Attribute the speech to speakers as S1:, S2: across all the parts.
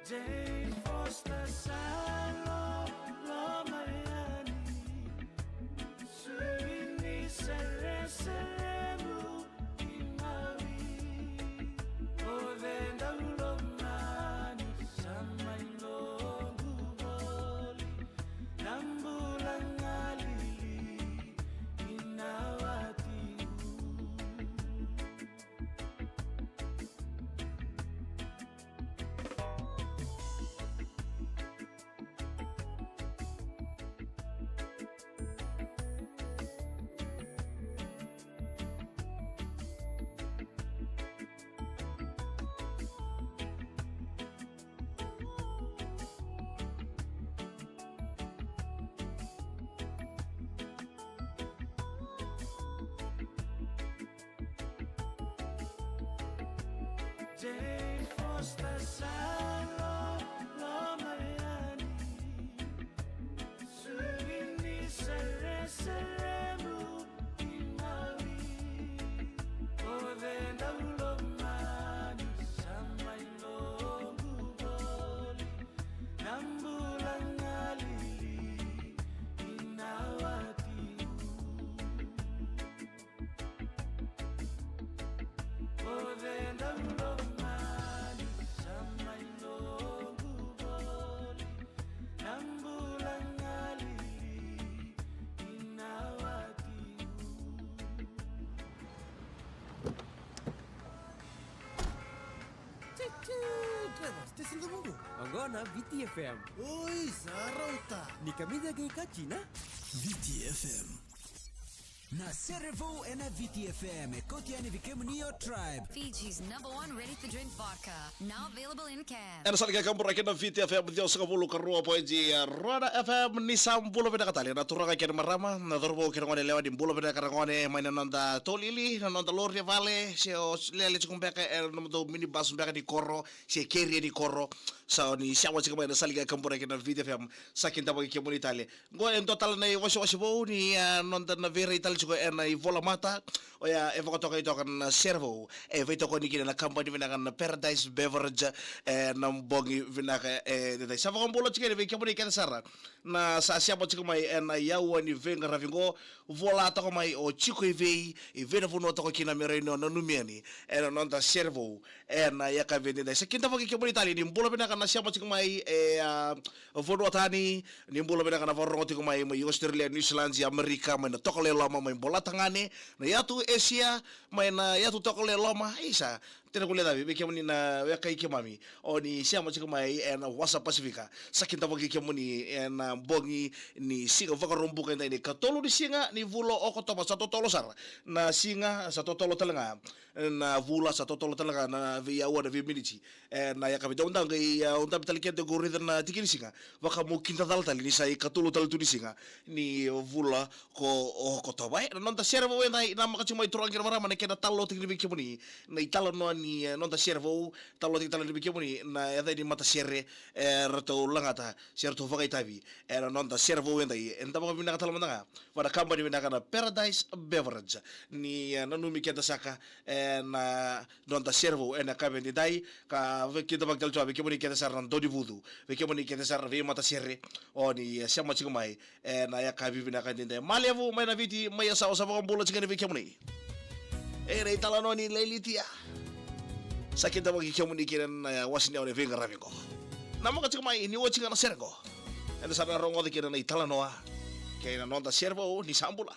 S1: Jane Foster Salo Lomayani Suini Sere Seremu Imawi Ovenda Ulomani Samailongu Boli Nambulangalili Inawati Jane Foster Salo Lomayani Suini Sere Seremu Imawi Ovenda Ulomani Samailongu Boli Nambulangalili Inawati Ovenda Ulomani Samailongu Boli Nambulangalili Inawati
S2: Stesen kamu.
S3: Angona VTFM.
S2: Oi, sarauta.
S3: Ni kamida gay kachina.
S2: VTFM. Na Cerevo and VTFM. Kotiani Vikemnio Tribe.
S4: Fiji's #1 ready-to-drink vodka, now available in cans.
S5: Ano sa liga kamu rakyat na VTFM Dios sa kabulu karua po ji Roda FM ni sambulo beda katali na turanga kena marama na dorbo kena ngone lewa di bulo beda karangone maina nanda tolili na nanda lorria vale se o lele chukumbeka no do mini bus mbeka di korro se keri di korro sa ni shawa chika maina sa liga kamu rakyat na VTFM sa kinta bagi kemu Italia ngo en total na wasi bo ni nanda na vera Italia chuko en vola mata o ya e vako toka itokan servo e veto ko ni kina na company vinakan na Paradise Beverage na mbongi vinaka dai sa vako mbolo chika ni kemu ni kena sara na sa siapa chika mai na yawa ni venga ravingo vola to ko mai o chiko ivei e vena vono to ko kina mereno na numiani na nonda servo na ya ka vende dai sa kinta vako kemu Italia ni mbolo vinaka na siapa chika mai vono tani ni mbolo vinaka na vono chika mai Australia New Zealand Amerika mai na tokole lama mai bola tangane na yatu Asia mai na yatu tokole lama isa tena kule davi beke muni na weka ike mami o ni siama chika mai na wasa Pasifika sakinta vaki ke muni na bongi ni singa vaka rombuka ni katolo di singa ni vulo oko toma sa totolo sar na singa sa totolo talanga na vula sa totolo talanga na via wa vi miniti na ya kapita undang ngai undang bitalikia de gorida na tikini singa vaka mo kinta dal tali ni sai katolo tal tu di singa ni vula ko oko toma na nonta servo wenda na makachimo iturangir marama na kena talo tikini beke muni na italo no ni nonta servo talo tikitalo ni beke muni na ya di mata serre rato langata serto vaka itavi na nonta servo wenda enda mo binaka talo mandanga pada company binaka na Paradise Beverage ni nanumi kenta saka na nonta servo na kabendi dai ka kita bakal coba beke muni kenta saran dodi vudu beke muni kenta sar ve mata serre o ni siama chigmai na ya kabi binaka dinde malevu mai na viti mai sa sa vaka bola chigani beke muni na italano ni leilitia sakita bagi kemu ni kiran wasini one venga ravingo namaka chigmai ni watching na sergo enda sana rongo de kiran italano kaya na nonta servo ni sambula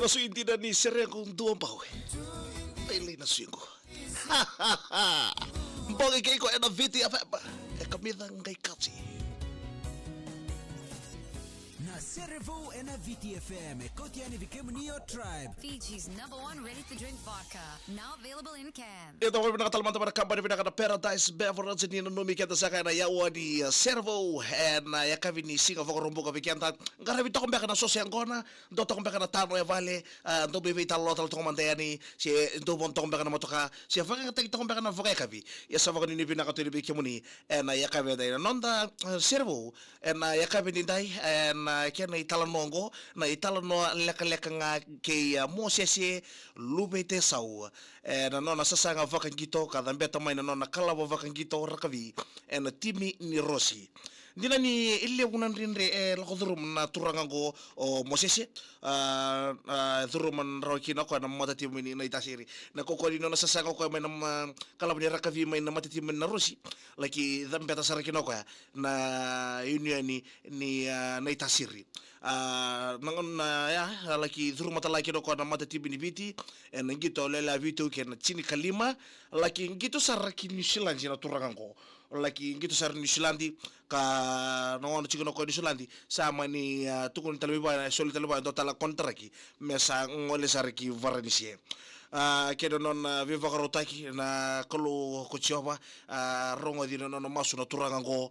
S5: Kaya nasuinti na ni Sir kung duwang pawe. Pili na swingo. Bogi kay ko na VTFM. Kamidang kay Katsi.
S2: Na Cerevo na VTFM, kotiani vikemnio tribe.
S4: Fiji's #1 ready-to-drink vodka. Now available in can.
S5: Ito ko pinakatalman tayo kampanya pinakata Paradise Beverage ni nunumi kita sa kaya na yawa ni Servo and yakavi ni Singa Vokorumbo ka vikenta. Ngarabi to kumbeka na sosyang kona, do to kumbeka na tano ya vale, do bibi talo talo to kumbaya ni si do bon to kumbeka na motoka. Si afaka to kumbeka na voka kavi. Ya sa voka ni pinakata ni bikemuni and yakavi dai nonda Servo and yakavi ni dai and kena italan mongo na italan no leka nga kay mosese lubete sau na nona sasanga vakan gito kada beta mai na nona kalabo vakan gito rakavi na timi ni Rossi dina ni ille unan rinre la kodrum na turangango o mosese duruman rokina ko na mata timi ni itasiri na kokori nona sasanga ko mai na kalabo ni rakavi mai na mata timi na Rossi laki dambeta sarakino ko na union ni na itasiri nangon ya laki thuru mata laki no ko na mata tibi ni biti en ngito lela vitu ke na chini kalima laki ngito saraki New Zealand na turangango laki ngito sar New Zealand ka no chiko ko New Zealand sama ni tukun talbiba soli talbiba do tala kontraki mesa ngole saraki varanisie kedo non viva karotaki na kolo kochova rongo di non masu na turangango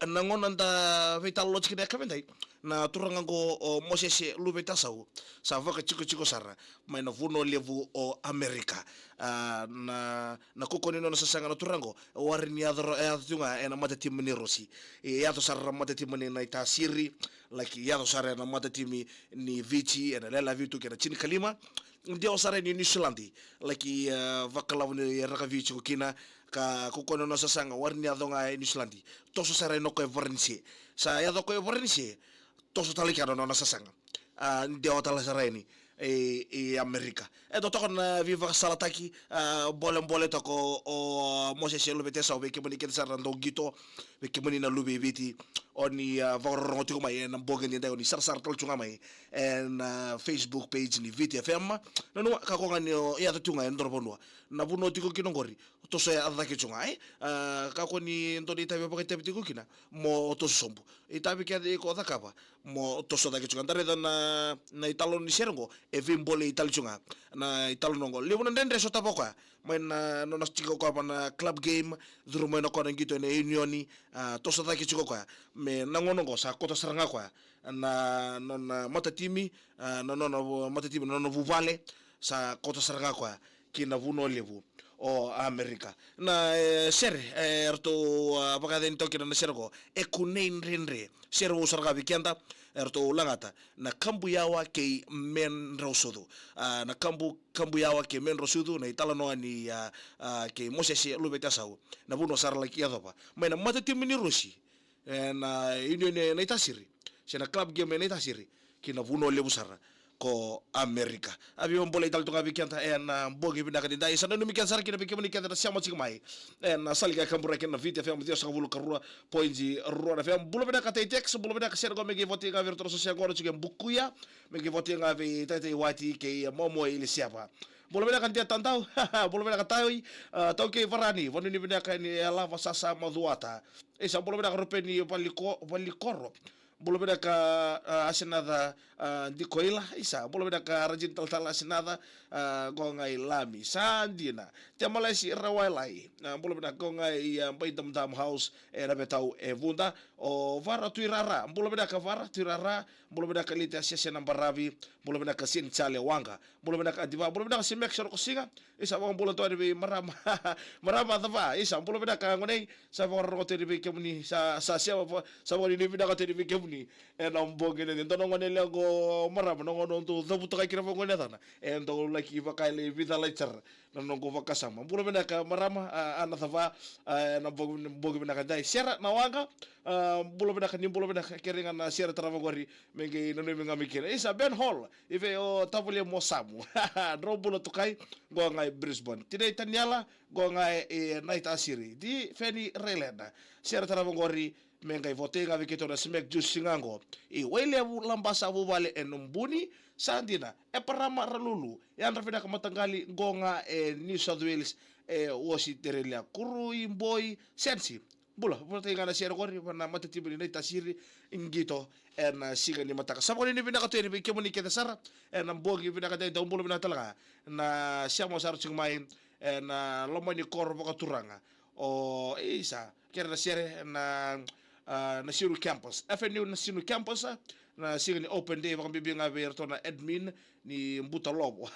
S5: nangon anda vital logic de kamendai na turangango o mosese lubeta sau sa vaka chiko sara mai na vuno levu o America na kokoni non sasanga na turango warini adro tunga na mata timni Rossi ya to sara mata timni na itasiri laki ya to sara na mata timi ni Vici na lela vitu ke na chini kalima dia osare ni New Zealand laki vakalaw ni rakavici ko kina ka kukono no sasanga warni adonga New Zealand to so sare no ko vornisi sa ya do ko vornisi to so tali kano no sasanga dia otala sare ni Amerika do to na viva salataki bole to ko o mose lo bete sa be ke boni ke sarando gito be ke boni na lubi viti oni vorro tiko mai na bogen ni ni sar tol chunga mai en Facebook page ni VTFM no ka ko ngani ya to chunga ndoro bonwa na buno tiko kinongori to so ya ke chunga ka ko ni ndo ni tabe pakete tiko kina mo to sombo itabe ke de ko dakapa mo to so da ke chunga ndare na italo ni serengo e vimbole italo chunga na italo nongo le buno ndendre so tapoka men no nas chiko ko na club game duru men ko ngito ne unioni to so da ke chiko ko me nangono go sa kota saranga kwa na non mata timi no mata timi no vuvale sa kota saranga kwa kina vuno levu o Amerika na ser erto bagada into kina sergo e kunein renre servo sarga bikianda erto langata na kambu yawa ke men rosudu na kambu yawa ke men rosudu na itala no ani ke mosese lubeta sau na vuno sarla kiadopa mena mata timi ni Rossi na union na itasiri sena club game na itasiri kina vuno lebu sara ko Amerika abi bola ital to gabi kanta na bogi binaka dai sana numi kan sara kina bikemani kanta siamo chikmai na salga kambura kina VTFM dia sa vulu karua poinji rua FM bulo binaka tetex bulo binaka sergo megi voti ga virtual social goro chike bukuya megi voti ga vi tete wati ke momo ile siapa bulo binaka dia tantau bulo binaka tai tau ke varani vonu ni binaka ni lava sasa maduata esa bulo binaka rupeni valikoro bolo beda ka asinada di koila isa bolo beda ka rajin tal asinada gongai lami sandina temala si rawalai bolo beda gongai bai dam house era betau vunda o vara tuirara bolo beda ka vara tuirara bolo beda ka lita sese nambaravi bolo beda ka sin chale wanga bolo beda ka diva bolo beda ka simek sor ko singa isa bolo to de marama dava isa bolo beda ka ngonei sa vara rote de kemuni sa woni ni beda ka te de kemuni en boge ne ndono ngone lego marama ngono to zabuta ka kira ngone dana en to laki vakaile vida lecher no go vakasama bolo beda ka marama ana thava na boge beda ka dai sera na wanga bolo beda ka ni bolo beda ka keringa na sera trava gori menge no menga mikira isa Ben Hall ive o tabule mo samu dro bolo to kai go ngai Brisbane tidai tanyala go ngai night asiri di feni relenda sera trava gori mengai votenga viketo na smek jus singango I wele lambasa vale enumbuni Sandina parama ralulu yan rafina kamatanggali ngonga New South Wales wosi terelia kurui boy sensi bula puti ngana siya kori na matitibili na itasiri ingito siga ni mataka sa ni binakato ni bikemo ni kita sara bogi binakata ita umbulo binatalaga na siya mo sara main na lomo ni korbo katuranga o isa kera na siya na Sinu Campus FNU na Sinu Campus na siga ni open day baka bibing aberto na admin ni Mbuta Lobo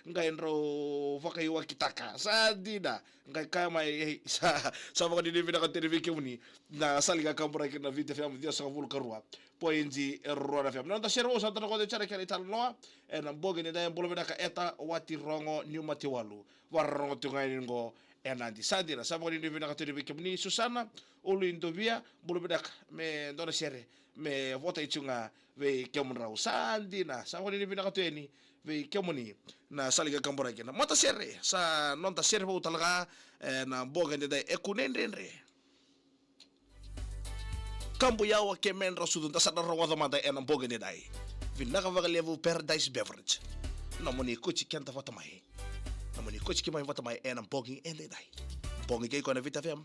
S5: ngai ro fakaiwa kitaka sa dina ngai kama sa mga dinivin na kantiniviki muni na saliga kampura na Vita FM dia sa vulu karua poinji Roda FM nanta share o sa tano ko de chara kali tal noa na bogi ni dai bolo ka eta wati rongo ni matiwalu warrongo tungai ngo enanti sadira sa mga dinivin na kantiniviki muni Susana ulu indovia bolo me dona share me vota ichunga ve kemunrau sandina sa ko ni binaka tueni ve kemuni na saliga kambora kena mata sere sa nonta sere bo talaga na boga de ekunendenre kambu yawa kemen rasudun ta sadar rawada mata en boga de dai vinaka vaga level paradise beverage na moni kuchi kenta fatamai na moni kuchi kimai fatamai en bogi en de dai bogi ke ko na Vita FM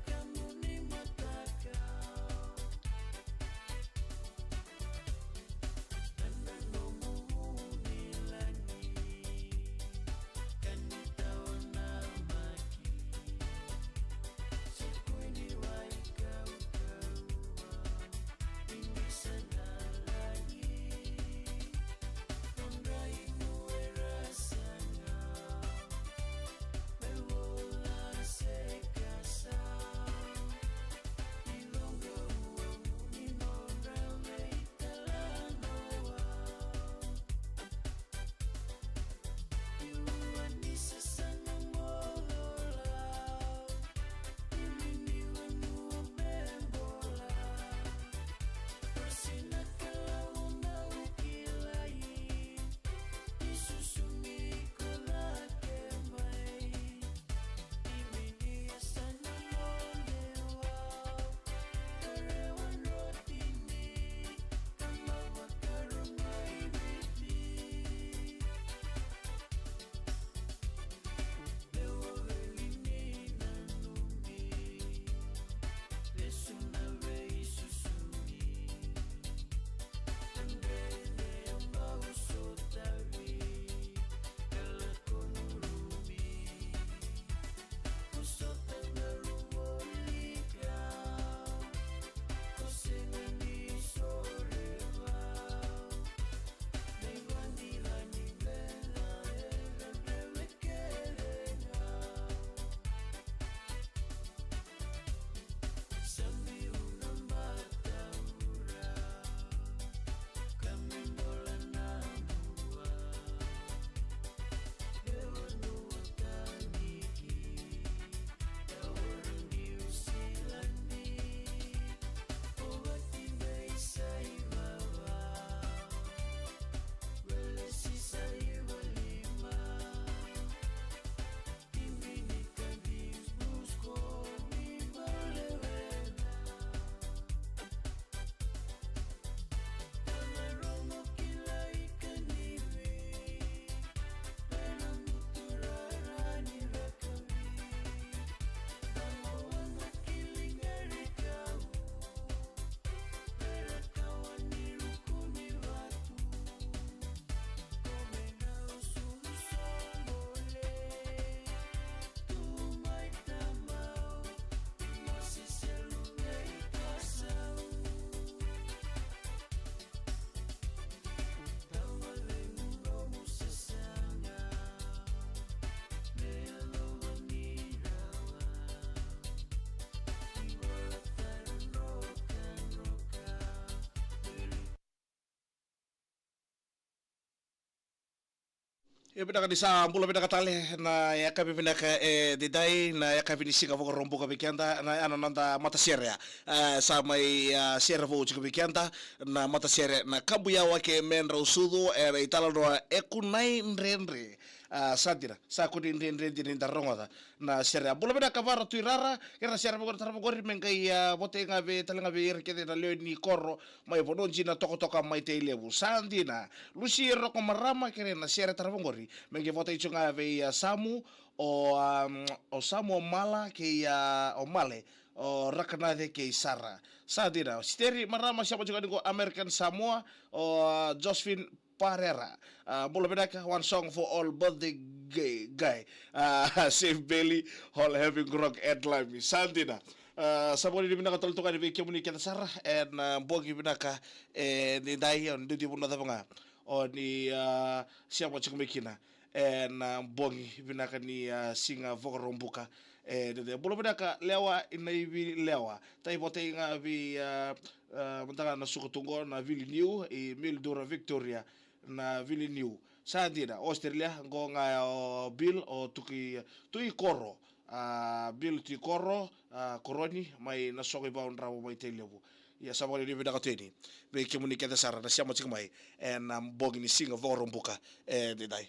S1: Kamu ni mataka
S5: Pinaka di Sambula pinaka tali na yaka pinaka didai na yaka pinisinga voko rombo ka bikianta na ano nanda mata seria sa may sera vo chika bikianta na mata seria na kambuya wake menra usudo era itala no ekunai nrenre sadira sa kudi nrenre dinda rongoda na seria bula pinaka vara tuirara kera seria voko tarabo gori mengai vote ngabe talenga be irkede na leo ni korro mai bononji na toko toka mai teilebu sandina lusi roko marama kere na seria tarabo gori mengi vota itu ngave Samu o Samu o Mala ke o Male o Rakanade ke Sara sadira steri marama siapa juga dengan American Samoa o Josephine Parera bola bedaka one song for all birthday guy Save Bailey all having rock at live sandina sabori di binaka tolto kadi ke muni keta Sara and bogi binaka ni dai on duty pun nada banga o ni siapa cik mekina en bongi binaka ni singa voko rombuka de bolo binaka lewa inaibi lewa tai bote nga vi mentanga na sukutungo na Vili New e Mildura Victoria na Vili New sadira Australia ngonga bill o tui koro bill ti koro koroni mai na sogi ba ondrawo mai telebu ya sabori di binaka teni be kemuni keta Sara na siapa cik mai en bongi ni singa voko rombuka de dai.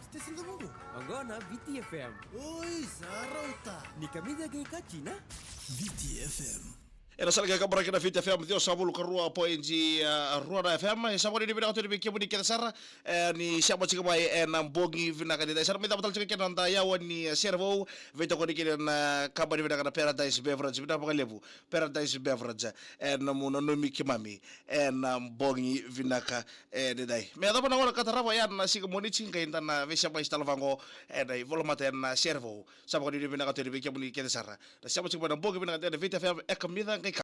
S3: Stesen kamu? Angona VTFM.
S2: Oi, Sarauta.
S3: Ni kamida kay kachina?
S2: VTFM.
S5: Era salga ka baraka na Fita FM dio sabulu ka rua po inji rua na FM sabori di bina to di kemu di keta Sara ni siapa cika mai na bogi vina ka di Sara mita batal cika nanda ya wani servo veto ko di na kabari vina ka Paradise Beverage vina pa lebu Paradise Beverage na muna no mi kimami na bogi vina ka de dai me da bana wala ka tarava ya na sika moni cinga inta na ve siapa install vango dai volumate na servo sabori di bina ka to di kemu di keta Sara da siapa cika na bogi vina ka de Fita FM kamida